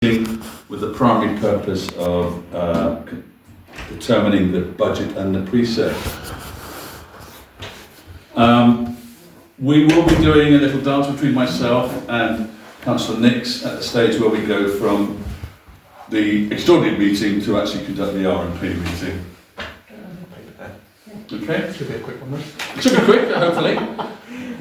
with the primary purpose of determining the budget and the precept. We will be doing a little dance between myself and Councillor Nix at the stage where we go from the extraordinary meeting to actually conduct the RMP meeting. Okay? Should be a quick one then. It should be quick, hopefully.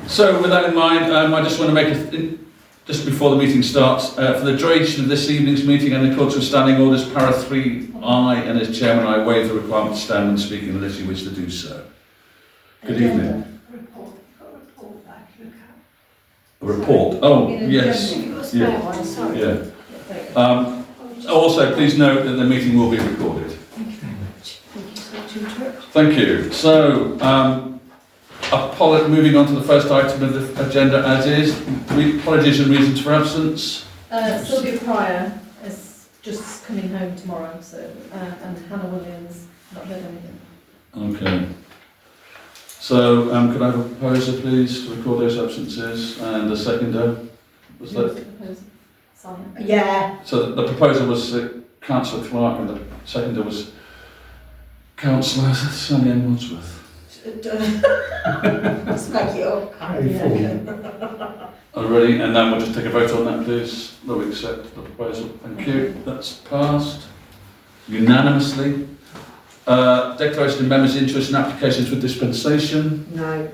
So with that in mind, I just want to make just before the meeting starts, for the duration of this evening's meeting and the accordance with standing orders, para 3I, and as chairman I waive the requirement to stand and speak unless you wish to do so. Good evening. A report. Oh, yes. Yeah. Also, please note that the meeting will be recorded. Thank you. So, moving on to the first item of the agenda as is. Apologies and reasons for absence. Sylvia Pryor is just coming home tomorrow, so and Hannah Williams, not heard anything. Okay. So, could I have a proposer, please, to record those absences, and a seconder? Was that? Yeah. So the proposer was Councillor Clark, and the seconder was Councillor Sally Wadsworth. Let's make it up. Are you ready? And then we'll just take a vote on that, please. Will we accept the proposal? Thank you. That's passed unanimously. Declaration of members' interest in applications for dispensation. No.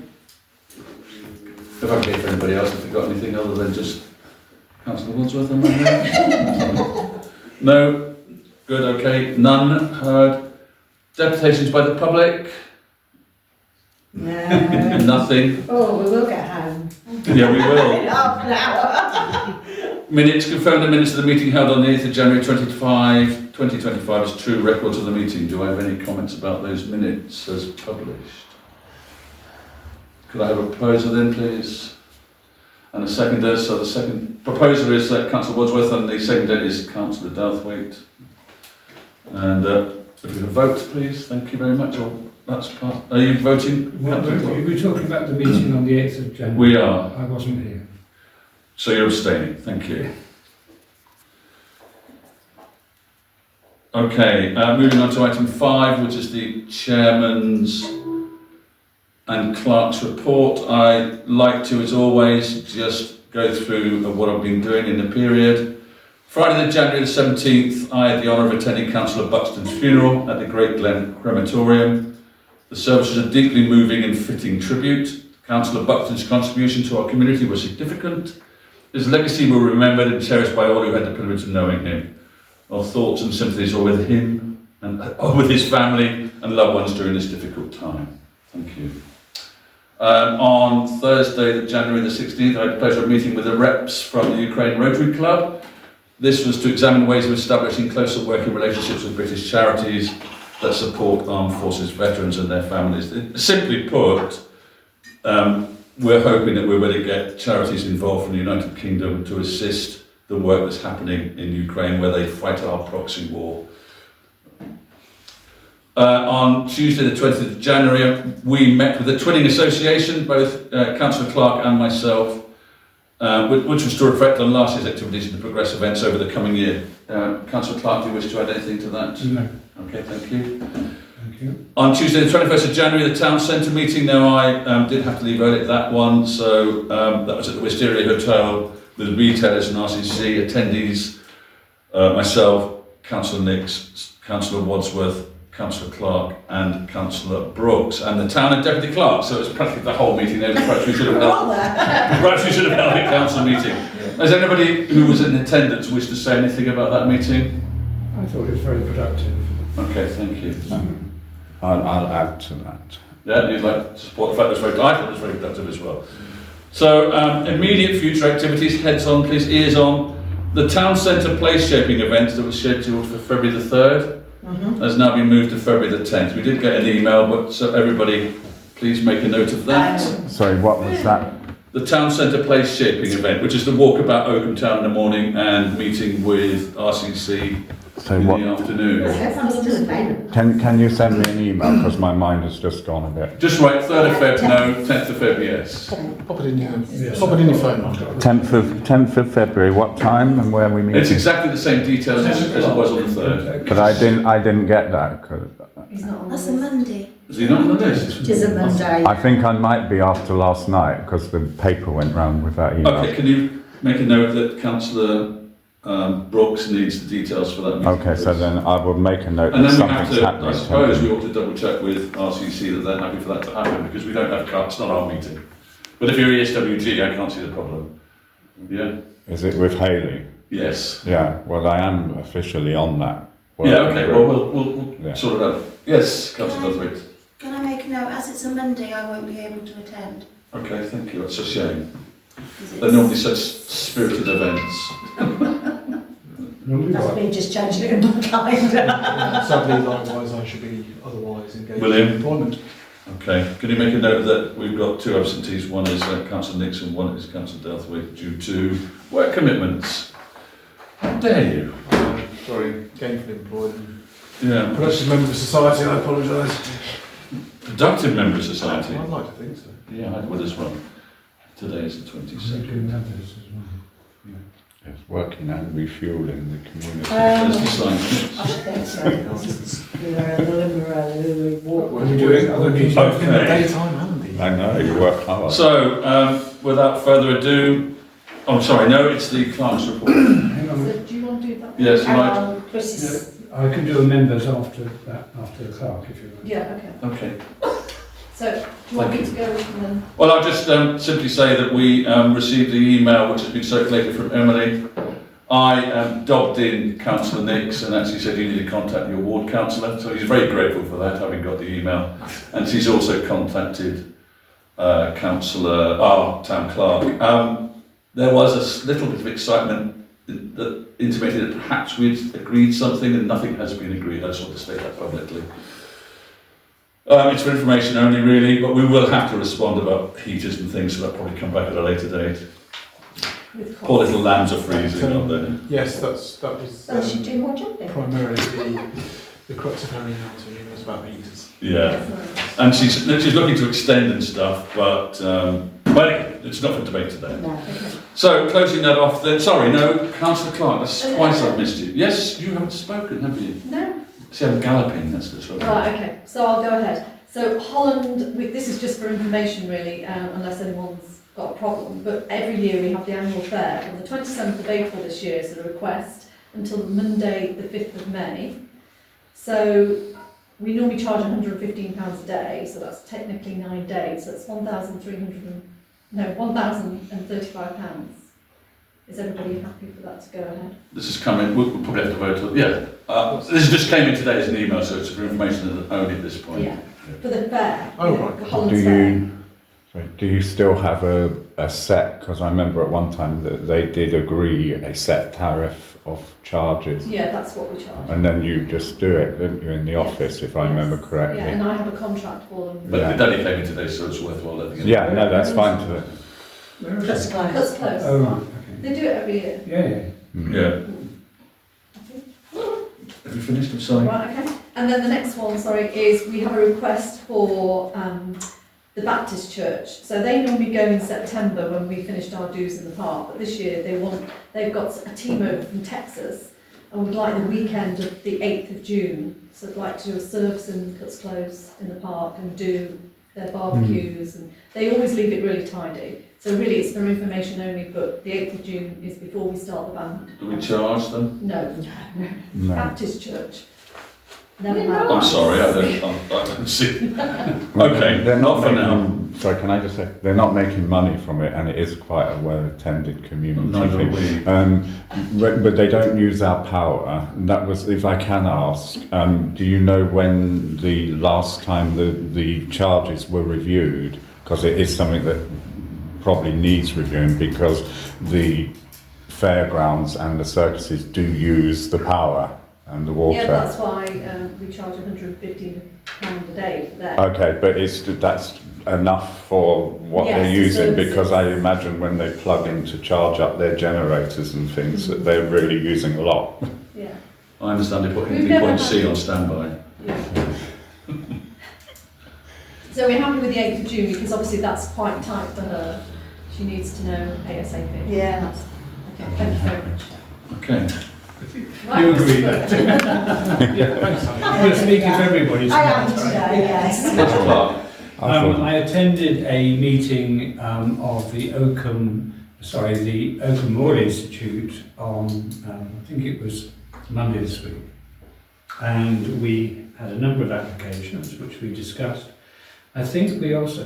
If I can hear for anybody else, if they've got anything other than just Councillor Wadsworth on my head. No. Good. Okay. None heard. Deputations by the public. No. Nothing. Oh, we will get home. Yeah, we will. In half an hour. Minutes, confirm the minutes of the meeting held on the 8th of January 2025 is true records of the meeting. Do I have any comments about those minutes as published? Could I have a proposer then, please? And a seconder. So the second proposer is Councillor Wadsworth, and the seconder is Councillor Douthwaite. And if we could vote, please. Thank you very much. That's part. Are you voting? We're talking about the meeting on the 8th of January. We are. I wasn't here. So you're abstaining. Thank you. Okay, moving on to item 5, which is the chairman's and clerk's report. I'd like to, as always, just go through what I've been doing in the period. Friday, January the 17th, I had the honour of attending Councillor Buxton's funeral at the Great Glen Crematorium. The service was a deeply moving and fitting tribute. Councillor Buxton's contribution to our community was significant. His legacy will be remembered and cherished by all who had the privilege of knowing him. Our thoughts and sympathies are with him and with his family and loved ones during this difficult time. Thank you. On Thursday, January the 16th, I had the pleasure of meeting with the reps from the Ukraine Rotary Club. This was to examine ways of establishing closer working relationships with British charities that support armed forces veterans and their families. Simply put, we're hoping that we're going to get charities involved from the United Kingdom to assist the work that's happening in Ukraine, where they fight our proxy war. On Tuesday the 20th of January, we met with the Twinning Association, both Councillor Clark and myself, which was to reflect on last year's activities and the progress events over the coming year. Councillor Clark, do you wish to add anything to that? No. Okay, thank you. Thank you. On Tuesday the 21st of January, the town centre meeting. Now I did have to leave early at that one, so that was at the Wisteria Hotel with retailers and RCC attendees, myself, Councillor Nix, Councillor Wadsworth, Councillor Clark and Cllr Brookes, and the town and deputy clerk. So it was practically the whole meeting. Perhaps we should have held a council meeting. Has anybody who was in attendance wish to say anything about that meeting? I thought it was very productive. Okay, thank you. I'll add to that. Yeah, you'd like to support the fact that I thought it was very productive as well. So, immediate future activities, heads on, please, ears on. The town centre place shaping event that was scheduled for February the 3rd has now been moved to February the 10th. We did get an email, but so everybody, please make a note of that. Sorry, what was that? The town centre place shaping event, which is the walkabout Oakham Town in the morning and meeting with RCC So in what? the afternoon. Everyone's still available. Can you send me an email because my mind has just gone a bit. Just write 3rd of Feb, no, 10th of Feb, yes. Pop it in your Yes. pop it in your phone. 10th of February. What time and where are we meeting? It's exactly the same details as it was on the 3rd. But I didn't get that. 'Cause He's not on the That's a list. Monday. Is he not on the list? It is a Monday. I think I might be after last night because the paper went round with that email. Okay, can you make a note that Councillor Brookes needs the details for that meeting? Okay, so then I will make a note And that then we have something's to, happening. I suppose we ought to double check with RCC that they're happy for that to happen, because we don't have cards, it's not our meeting. But if you're ESWG, I can't see the problem. Yeah? Is it with Hayley? Yes. Yeah, well, I am officially on that. Yeah, okay, well, we'll Yeah. sort it out. Yes, Councillor Duthwaite. Can I make a note? As it's a Monday, I won't be able to attend. Okay, thank you, that's a shame. 'Cause They're normally such spirited events. Normally That's what? me just changing in my calendar. Sadly, likewise, I should be otherwise engaged William? in employment. Okay, can you make a note that we've got 2 absentees, one is Councillor Nixon, one is Councillor Duthwaite, due to work commitments. How dare you? Sorry, gainfully employed. Yeah, Productive member of society, I apologise. productive member of society. I'd like to think so. Yeah, I would as well. Today is the We're 22nd. doing others as well. Yes, working and refuelling the community. There's the sign. I should think so. Are we doing other meetings? Okay. In the daytime and the I know, you work hard. So, without further ado, oh, sorry, no, it's the clerk's report. Hang So on. do you want to do that? Yes, right. Chris is I can do the members after that, after the clerk, if you like. Yeah, okay. Okay. So do you want me to go and then? Well, I'll just simply say that we received the email which has been circulated from Emily. I dobbed in Councillor Nix and actually said you need to contact your ward councillor, so he's very grateful for that, having got the email. And she's also contacted Councillor, our town clerk. There was a little bit of excitement that intimated that perhaps we'd agreed something, and nothing has been agreed. I just want to state that publicly. It's for information only, really, but we will have to respond about heaters and things, so that'll probably come back at a later date. With Poor little lambs are freezing, aren't they? yes, that was Oh, she'd do more job then. primarily the crux of her email to you was about heaters. Yeah. And she's looking to extend and stuff, but well, it's not for debate today. No. So, closing that off then, sorry, no, Councillor Clark, that's twice I've missed you. Yes, you haven't spoken, have you? No. See, I'm galloping, that's the trouble. Right, okay, so I'll go ahead. So Holland, this is just for information really, unless anyone's got a problem, but every year we have the annual fair. On the 27th of April this year is the request until Monday the 5th of May. So we normally charge £115 a day, so that's technically 9 days, so it's £1,035. Is everybody happy for that to go ahead? This is coming, we'll probably have to vote on, yeah. This just came in today as an email, so it's for information only at this point. Yeah, for the fair. Oh, yeah, right. the Holland's fair. Do you still have a set? Because I remember at one time that they did agree a set tariff of charges. Yeah, that's what we charge. And then you just do it, didn't you, in the Yes. office, if I Yes. remember correctly? Yeah, and I have a contract for them. But Yeah. it only came in today, so it's worthwhile letting it. Yeah, no, that's fine to Where is That's it? close. That's close. Oh, right, okay. They do it every year. Yeah, yeah. Yeah. Have you finished? I'm sorry. Right, okay. And then the next one, sorry, is we have a request for the Baptist Church. So they normally go in September when we finished our dues in the park, but this year they've got a team over from Texas and would like the weekend of the 8th of June. So they'd like to do a service in Cllr Close in the park and do their barbecues, and they always leave it really tidy. So really it's for information only, but the 8th of June is before we start the band. Do we charge them? No, No. Baptist Church. Never You're mind. I'm sorry, I don't see. Okay, They're not for making, now. Sorry, can I just say, they're not making money from it, and it is quite a well-attended community Neither are thing. we. But they don't use our power. That was, if I can ask, do you know when the last time the charges were reviewed? Because it is something that probably needs reviewing, because the fairgrounds and the circuses do use the power and the water. Yeah, that's why we charge £115 a day for that. Okay, but that's enough for what Yes, they're the using, services. because I imagine when they plug in to charge up their generators and things that they're really using a lot. Yeah. I understand they're putting We've people never in C on standby. So we're happy with the 8th of June because obviously that's quite tight for her. She needs to know ASAP. Yeah, that's, Okay, thank you very much. Okay. Right, You agree Mr. then? Yeah, thanks, Simon. You're speaking to everybody I am tonight. today, yes. Councillor Clark. I attended a meeting of the Oakham Moor Institute on, I think it was Monday this week. And we had a number of applications which we discussed. I think we also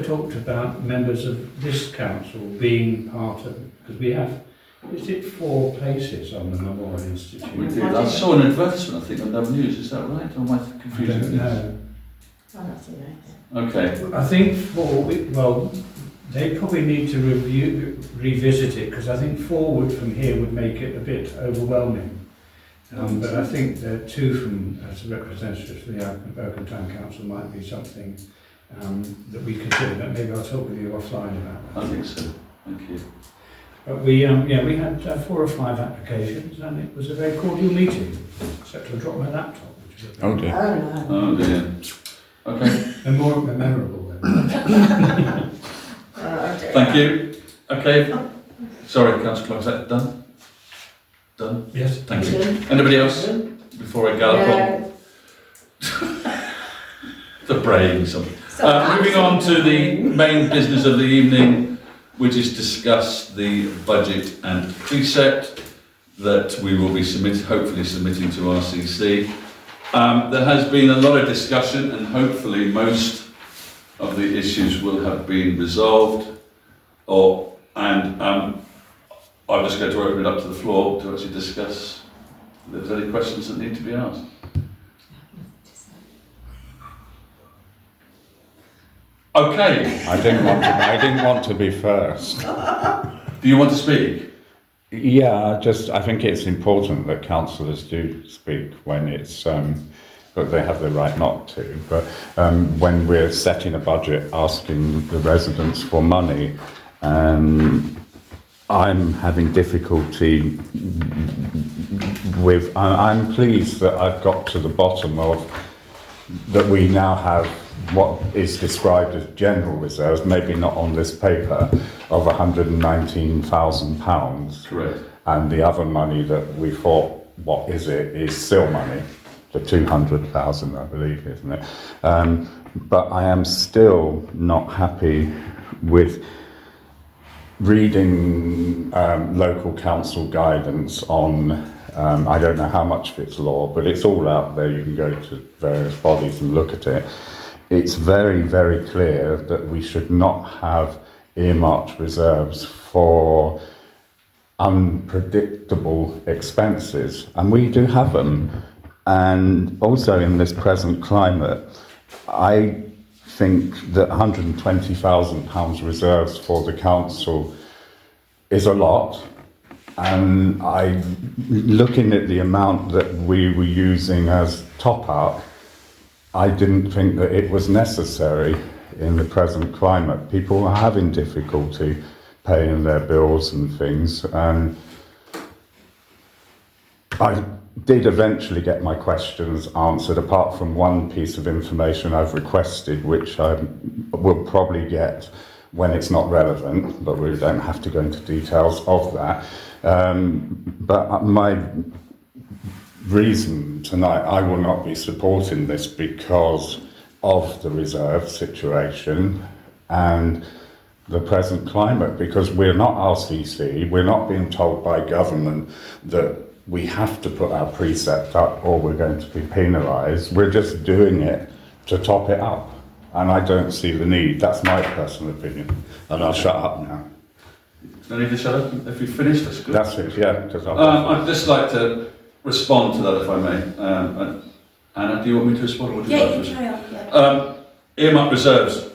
talked about members of this council being part of, because we have, is it 4 places on the Moor Institute? We did. I saw an advertisement, I think, on W News. Is that right? Or am I I confusing don't things? know. Oh, that's all right. Okay. I think 4, well, they probably need to revisit it, because I think 4 from here would make it a bit overwhelming. But I think that 2 from, as representatives of the Oakham Town Council might be something that we consider. But maybe I'll talk with you offline about that. I think so. Thank you. But we had 4 or 5 applications, and it was a very cordial meeting, except I dropped my laptop, which is a Oh bit dear. Oh, no. Oh dear. Okay. and more memorable then. Oh, dear. Thank you. Okay. Sorry, Councillor Clark, is that done? Done? Yes. Thank you. Anybody else? Before I gallop on? The brain, something. Moving on to the main business of the evening, which is discuss the budget and precept that we will be hopefully submitting to RCC. There has been a lot of discussion, and hopefully most of the issues will have been resolved. I'm just going to open it up to the floor to actually discuss if there's any questions that need to be asked. Okay. I didn't want to be first. Do you want to speak? Yeah, I think it's important that councillors do speak when it's, but they have the right not to. But when we're setting a budget, asking the residents for money, I'm having difficulty with. I'm pleased that I've got to the bottom of that. We now have what is described as general reserves, maybe not on this paper, of £119,000. Correct. And the other money that we thought, what is it, is still money, the 200,000, I believe, isn't it? But I am still not happy with reading local council guidance on, I don't know how much of it's law, but it's all out there. You can go to various bodies and look at it. It's very, very clear that we should not have earmarked reserves for unpredictable expenses, and we do have them. And also in this present climate, I think that £120,000 reserves for the council is a lot. And looking at the amount that we were using as top up, I didn't think that it was necessary in the present climate. People are having difficulty paying their bills and things, and I did eventually get my questions answered, apart from one piece of information I've requested, which I will probably get when it's not relevant, but we don't have to go into details of that. But my reason tonight, I will not be supporting this because of the reserve situation and the present climate, because we're not RCC, we're not being told by government that we have to put our precept up or we're going to be penalised. We're just doing it to top it up, and I don't see the need. That's my personal opinion, and I'll shut up now. No need to shut up? If you've finished, that's good. That's it, yeah. Because I'd just like to respond to that, if I may. Anna, do you want me to respond? Or would you Yeah, like you to carry on. Yeah. Earmark reserves.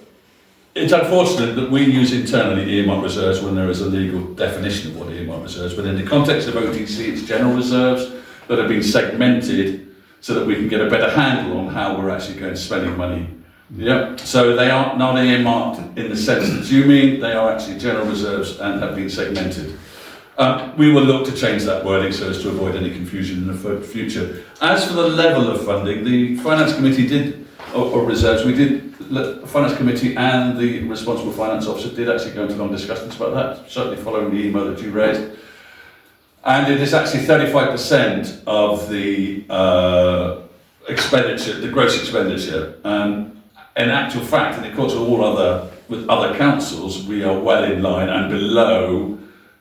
It's unfortunate that we use internally earmark reserves when there is a legal definition of what earmark reserves, but in the context of OTC, it's general reserves that have been segmented so that we can get a better handle on how we're actually going to spending money. Yeah. So they are not earmarked in the sense that you mean. They are actually general reserves and have been segmented. We will look to change that wording so as to avoid any confusion in the future. As for the level of funding, the Finance Committee did, or reserves, the Finance Committee and the responsible finance officer did actually go into long discussions about that, certainly following the email that you raised. And it is actually 35% of the expenditure, the gross expenditure. In actual fact, and of course with other councils, we are well in line and below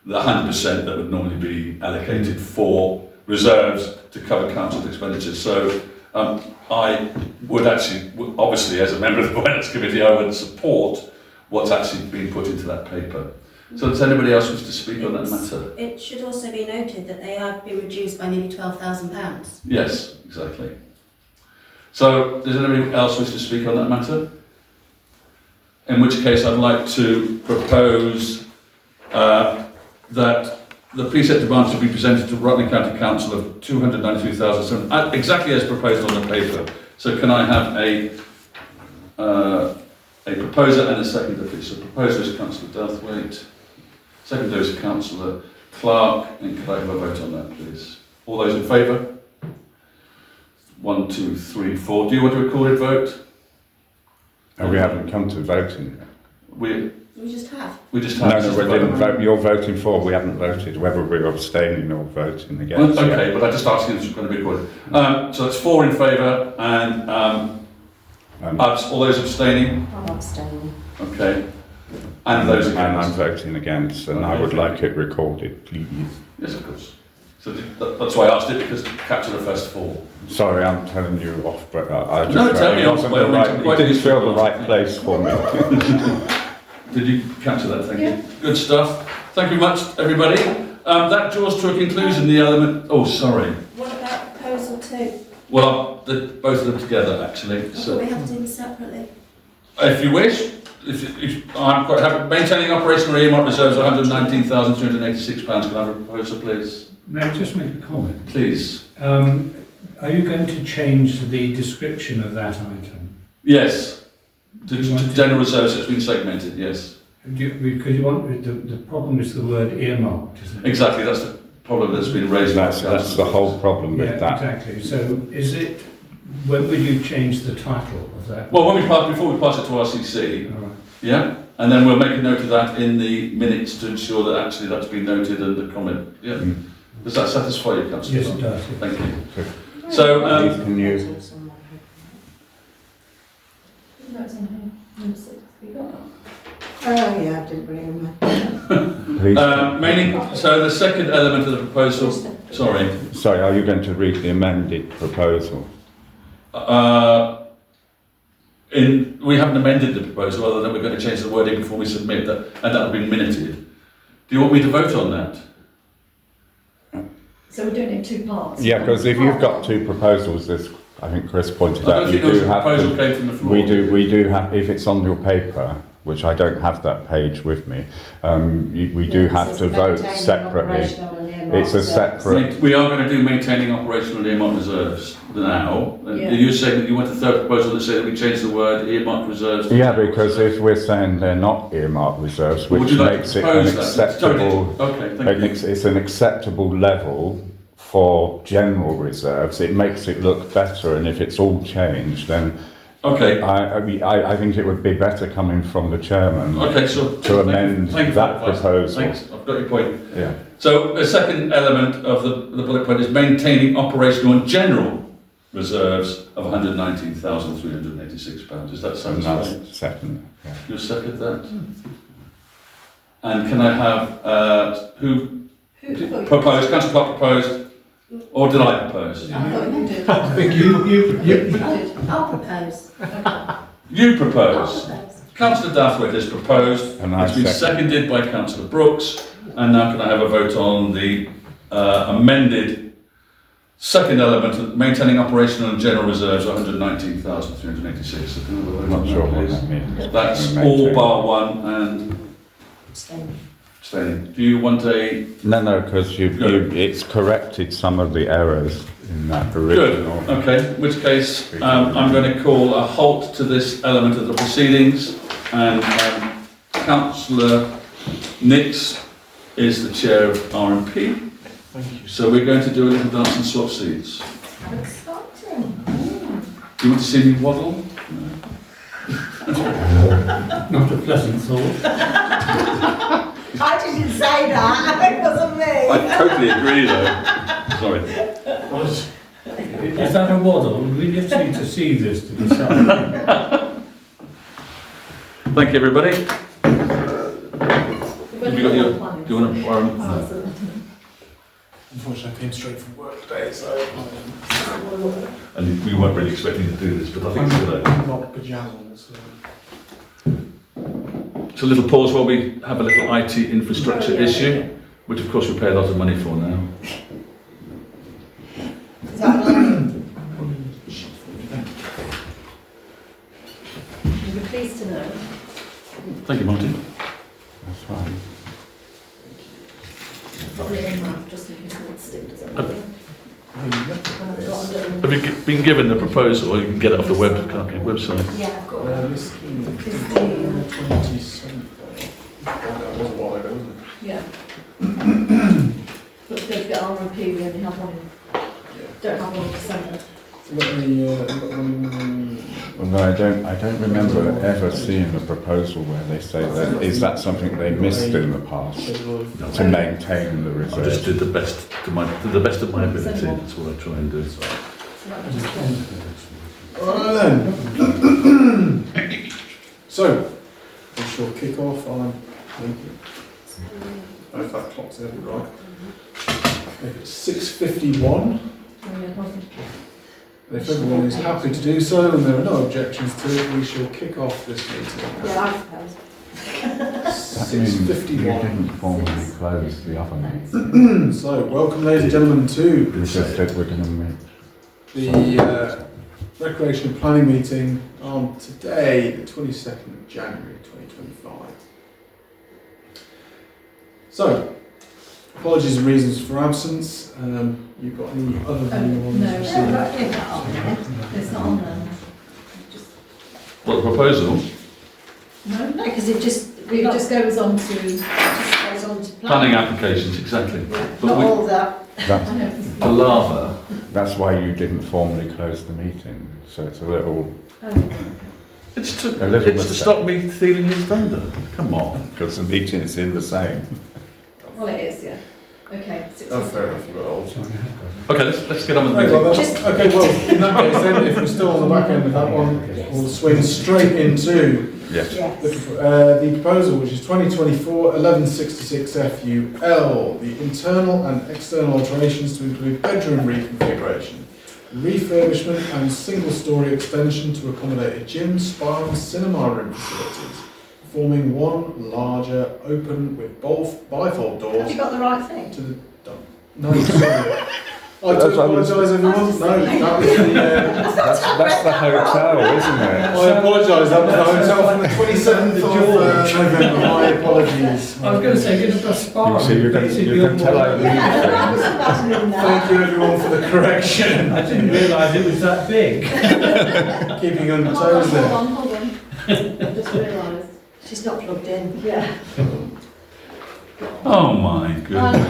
the 100% that would normally be allocated for reserves to cover council expenditures. So I would actually, obviously as a member of the Finance Committee, I would support what's actually been put into that paper. So does anybody else wish to speak on that matter? It should also be noted that they have been reduced by nearly £12,000. Yes, exactly. So does anybody else wish to speak on that matter? In which case I'd like to propose that the preset demand should be presented to Rutland County Council of £293,000, exactly as proposed on the paper. So can I have a proposer and a seconder, please? So proposer is Councillor Delthwaite, seconder is Councillor Clark, and can I have a vote on that, please? All those in favour? 1, 2, 3, 4. Do you want a recorded vote? Oh, we haven't come to voting. We just have. We just have. No, we didn't vote. You're voting for. We haven't voted whether we're abstaining or voting against. Well, okay, but I just asked you if it's going to be recorded. So that's 4 in favour and all those abstaining. I'm abstaining. Okay. And those against. And I'm voting against, and I would like it recorded, please. Yes, of course. So that's why I asked it, because to capture the first 4. Sorry, I'm telling you off, but I just No, tell me off. it didn't feel the right place for me. Did you capture that? Thank Yeah. you. Good stuff. Thank you much, everybody. That draws to a conclusion the element. Oh, sorry. What about proposal 2? Well, both of them together, actually. I thought So, we have to do them separately. if you wish, I'm quite happy. Maintaining operational earmark reserves, £119,386. Can I have a proposal, please? May I just make a comment? Please. Are you going to change the description of that item? Yes. To general reserves, it's been segmented. Yes. Because you want the problem is the word earmarked, isn't it? Exactly. That's the problem that's been raised. That's the whole problem with that. Exactly. So is it? When will you change the title of that? Well, before we pass it to RCC, All right. yeah, and then we'll make a note of that in the minutes to ensure that actually that's been noted and the comment. Yeah. Mm. Does that satisfy you, Councillor? Yes, it does. Yeah. Thank you. Good. So, Please, can you? No, it's on here. Number 6. We got that. Oh yeah, I didn't bring them. Please. so the second element of the proposal. Sorry. Sorry, are you going to read the amended proposal? We haven't amended the proposal, other than we're going to change the wording before we submit that, and that will be minuted. Do you want me to vote on that? So we're doing it in 2 parts. Yeah, because if you've got 2 proposals, as I think Chris pointed I out, don't you think do the have proposal to. came from the floor. We do have. If it's on your paper, which I don't have that page with me, we do have to vote separately. It's a separate. We are going to do maintaining operational earmark reserves now. Yeah. You're saying that you want a third proposal that says that we change the word earmark reserves. Yeah, because if we're saying they're not earmarked reserves, Would which you like makes to it an propose that? acceptable, Okay, thank you. it's an acceptable level for general reserves. It makes it look better, and if it's all changed, then Okay. I think it would be better coming from the chairman Okay, so to amend thank you for that advice. proposal. Thanks, I've got your point. Yeah. So the second element of the bullet point is maintaining operational and general reserves of £119,386. Is that And satisfying? that's second. Yeah. You'll second that? And can I have who proposed? Councillor Clark proposed, or did I propose? I thought you did. I think you I'll propose. You I'll propose. propose. Councillor Dathwaite has proposed. And I It's been second. seconded by Councillor Brookes. And now can I have a vote on the amended second element of maintaining operational and general reserves of 119,386. I'm not sure what that means. That's all bar one and Abstaining. abstaining. Do you want a... No, because it's corrected some of the errors in that original. Good. Okay. In which case, I'm going to call a halt to this element of the proceedings, and Councillor Nix is the chair of R&P. Thank you. So we're going to do a little dance and swap seats. Exciting. Do you want to see me waddle? Not a pleasant thought. I didn't say that. It wasn't me. I totally agree though. Sorry. Is that a waddle? We just need to see this to decide. Thank you, everybody. Have you got your- do you want to borrow? Unfortunately, I came straight from work today, so And we weren't really expecting to do this, but I think it's a good idea. I'm not pajamas. So a little pause while we have a little IT infrastructure issue, which of course we pay a lot of money for now. Is that right? You'll be pleased to know. Thank you, Martin. That's fine. Probably in that, just in case it would stick to something. Have you been given the proposal, or you can get it off the website? Yeah, I've got This is the 27th. That was a while ago, wasn't it? Yeah. But to go to get R&P, we only have one in, don't have one in December. Although I don't remember ever seeing a proposal where they say that, is that something they missed in the past, to maintain the I just reserve? did the best to the best of my ability. That's what I try and do. So that was just one. Alright then. So, we shall kick off on. Thank you. If that clock's there, right. It's 6:51. If everyone is happy to do so and there are no objections to it, we shall kick off this meeting. Yeah, I suppose. That means you 6:51. didn't formally close the other meeting. So, welcome ladies and gentlemen to You just said we're going to meet. the Recreation and Planning meeting on today, the 22nd of January 2025. So, apologies and reasons for absence. You've got any other than your ones no. received? It's not on there. What, the proposal? No, No, because it just it just goes on to, goes on to Planning applications, exactly. Not But we, all that. That's, I know, the lava, that's why you didn't formally close the meeting. So it's a little, it's A to little it's to mistake. stop me stealing his thunder. Come on. because the meeting is in the same. well it is, yeah. Okay. Oh, fair enough, you've got old. Okay, let's get on with the Okay, well, meeting. okay, well, in that case then, if we're still on the back end of that one, we'll swing straight into Yes. Yes. the proposal, which is 2024-1166 FUL, the internal and external alterations to include bedroom reconfiguration, refurbishment and single-storey extension to accommodate a gym, spa and cinema room facilities, forming one larger, open with bifold Have doors you got the right thing? to the... No, sorry. I do apologise, everyone. No, that was the... That's the hotel, isn't it? I apologise, that was the hotel from the 27th of November. My apologies. I was going to say, get a spa. So you can tell I read That was things. imagine in Thank there. you everyone for the correction. I didn't realise it was that big. Keeping you on your Hold toes on, there. hold on. I just realised. She's not plugged in. Yeah. Oh my goodness.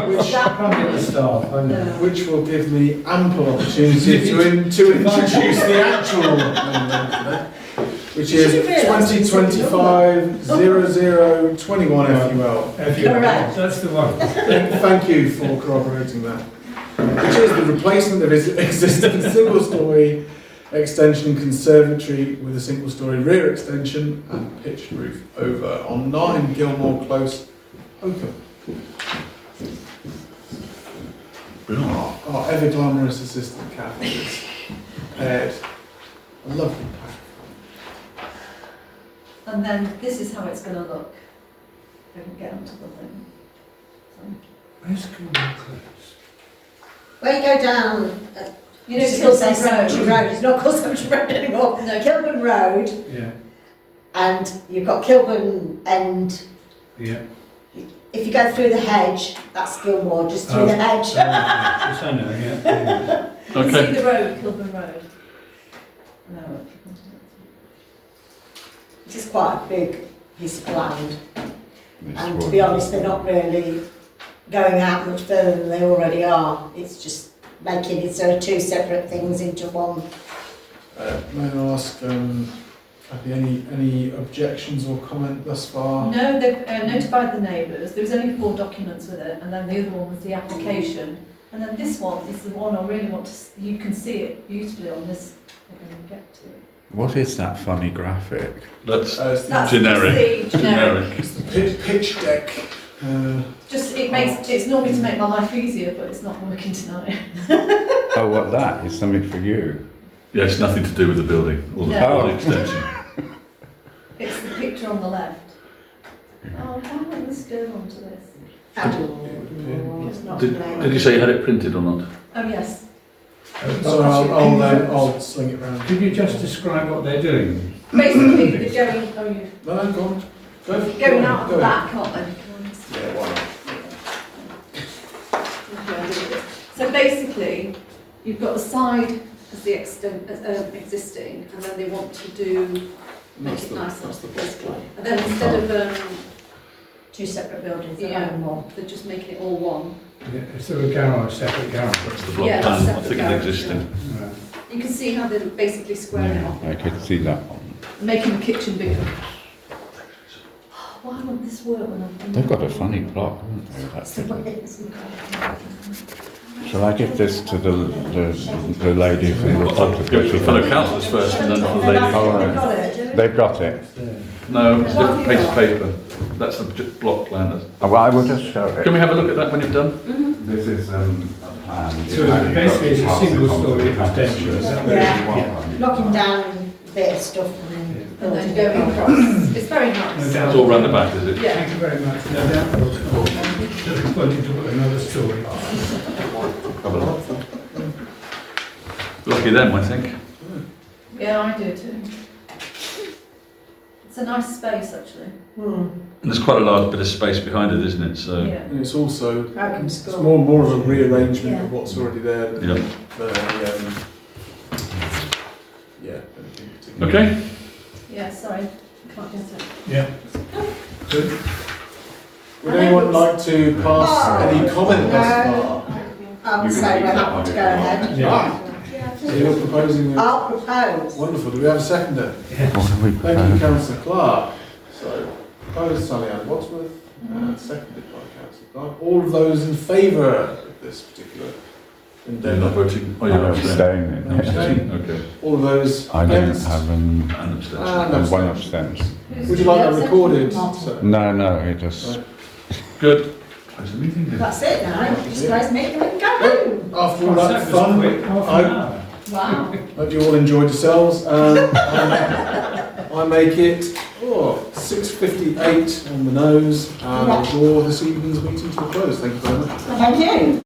Which, Can't get the staff, I know. which will give me ample opportunity to introduce the actual today, which is 2025-0021 FUL. Correct. That's the one. Thank you for corroborating that. Which is the replacement of his existing single-storey extension conservatory with a single-storey rear extension and pitched roof over on 9 Gilmore Close, Oakham. Our ever glamorous assistant Kathy has prepared a lovely pack. And then this is how it's going to look. If I can get onto the thing. Where's Cllr Close? Where you go down, You know, it's called Kilburn Cemetery Road. Road. It's not called Cemetery Road anymore. No. Kilburn Road, Yeah, and you've got Kilburn End. yeah. If you go through the hedge, that's Gilmore, just through the hedge. Yes, I know, yeah. You can Okay. see the road, Kilburn Road. No, This is quite a big piece of land. And to be honest, they're not really going out much further than they already are. It's just making it so two separate things into one. May I ask, have you any objections or comment thus far? No, they've notified the neighbours. There was only 4 documents with it, and then the other one was the application. And then this one is the one I really want to. You can see it beautifully on this. I'm going to get to it. What is that funny graphic? That's That's generic. the generic. It's the pitch deck. Just it's normally to make my life easier, but it's not working tonight. Oh, what that is something for you. Yeah, it's nothing to do with the building or the, No. or the extension. It's the picture on the left. Oh, why won't this go onto this? It's not Did you say you had it printed or not? Oh yes. So I'll sling it round. Could you just describe what they're doing? Basically, they're going. Oh, you No, go on. going out of the Go back, aren't they? Yeah, why not? So basically, you've got the side as the existing, and then they want to do make it nicer, That's the basically. And then instead of two separate buildings. yeah, they're just making it all one. Is there a garage, separate garage? That's the block Yeah, plan. that's I think separate it's existing. Right. You can see how they're basically squaring it off, I could see that one. making the kitchen bigger. Why won't this work when I'm? They've got a funny plot, haven't they? That's the way it's. Shall I give this to the lady from the I'll give it to the fellow councillors first and then to the lady. Oh, right. They've got it. No, it's a different piece of paper. That's the block plan. Oh, well, I will just show it. Can we have a look at that when you've done? This is a plan. So basically it's a single story extension, is that Yeah. Knocking down a bit of stuff and then Going across. It's very No nice. doubt. It's all round the back, is it? Yeah. Thank you very much. No doubt they'll wanting to put another story. Have a look. Lucky them, I think. Yeah, I do too. It's a nice space actually. And there's quite a large bit of space behind it, isn't it? So, Yeah. And it's also Oakham it's School. more of a rearrangement Yeah. of what's already there. yeah. Yeah. anything particular. Okay. Yeah, sorry. Can't get it. Yeah. Good. Would anyone like to pass any comment thus far? I would say we're happy to go ahead. Yeah. So you're proposing a... I'll propose. Wonderful. Do we have a seconder? What are we Thank you, proposing? Councillor Cllr. So, proposed Sally Wadsworth and seconded by Councillor Cllr. All of those in favour of this particular You're not endeavour? voting? Oh, I'm you're abstaining. abstaining. Abstaining, okay. All of those I didn't against? have And abstention. And one abstention. abstention. Would you like that recorded? sir? No, it just... Right. Good. Close the meeting. That's it now. Just close me and we can go home. After all That that was fun, quick, half I an hour. Wow. hope you all enjoyed yourselves. I make it 6:58 on the nose and draw this evening's meeting to a close. Thank you very much. Thank you.